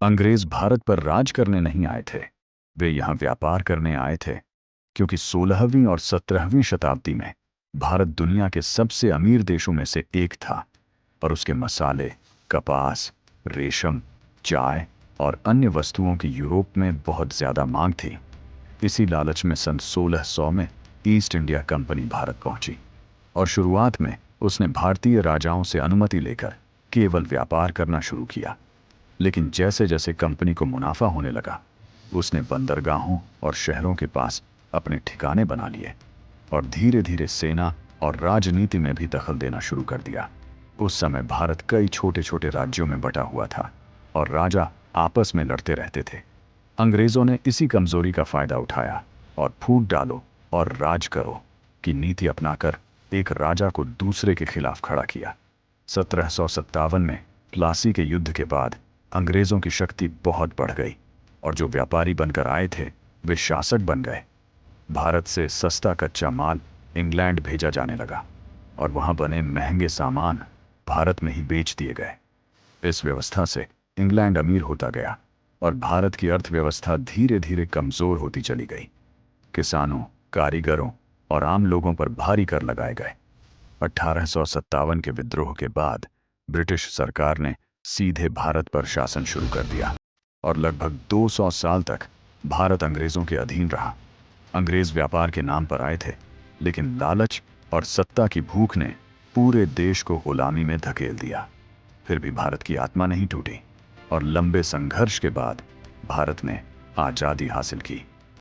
अंग्रेज भारत पर राज करने नहीं आए थे, वे यहाँ व्यापार करने आए थे, क्योंकि 16वीं और 17वीं शताब्दी में भारत दुनिया के सबसे अमीर देशों में से एक था और उसके मसाले, कपास, रेशम, चाय और अन्य वस्तुओं की यूरोप में बहुत ज़्यादा मांग थी। इसी लालच में सन 1600 में ईस्ट इंडिया कंपनी भारत पहुंची और शुरुआत में उसने भारतीय राजाओं से अनुमति लेकर केवल व्यापार करना शुरू किया। लेकिन जैसे जैसे कंपनी को मुनाफा होने लगा, उसने बंदरगाहों और शहरों के पास अपने ठिकाने बना लिए और धीरे धीरे सेना और राजनीति में भी दखल देना शुरू कर दिया। उस समय भारत कई छोटे छोटे राज्यों में बटा हुआ था और राजा आपस में लड़ते रहते थे। अंग्रेजों ने इसी कमजोरी का फायदा उठाया और फूट डालो और राज करो की नीति अपनाकर एक राजा को दूसरे के खिलाफ खड़ा किया। 1757 में प्लासी के युद्ध के बाद अंग्रेजों की शक्ति बहुत बढ़ गई और जो व्यापारी बनकर आए थे वे शासक बन गए। भारत से सस्ता कच्चा माल इंग्लैंड भेजा जाने लगा और वहां बने महंगे सामान भारत में ही बेच दिए गए। इस व्यवस्था से इंग्लैंड अमीर होता गया और भारत की अर्थव्यवस्था धीरे धीरे कमजोर होती चली गई। किसानों, कारीगरों और आम लोगों पर भारी कर लगाए गए। 1857 के विद्रोह के बाद ब्रिटिश सरकार ने सीधे भारत पर शासन शुरू कर दिया और लगभग 200 साल तक भारत अंग्रेजों के अधीन रहा। अंग्रेज व्यापार के नाम पर आए थे, लेकिन लालच और सत्ता की भूख ने पूरे देश को गुलामी में धकेल दिया। फिर भी भारत की आत्मा नहीं टूटी और लंबे संघर्ष के बाद भारत ने आजादी हासिल की।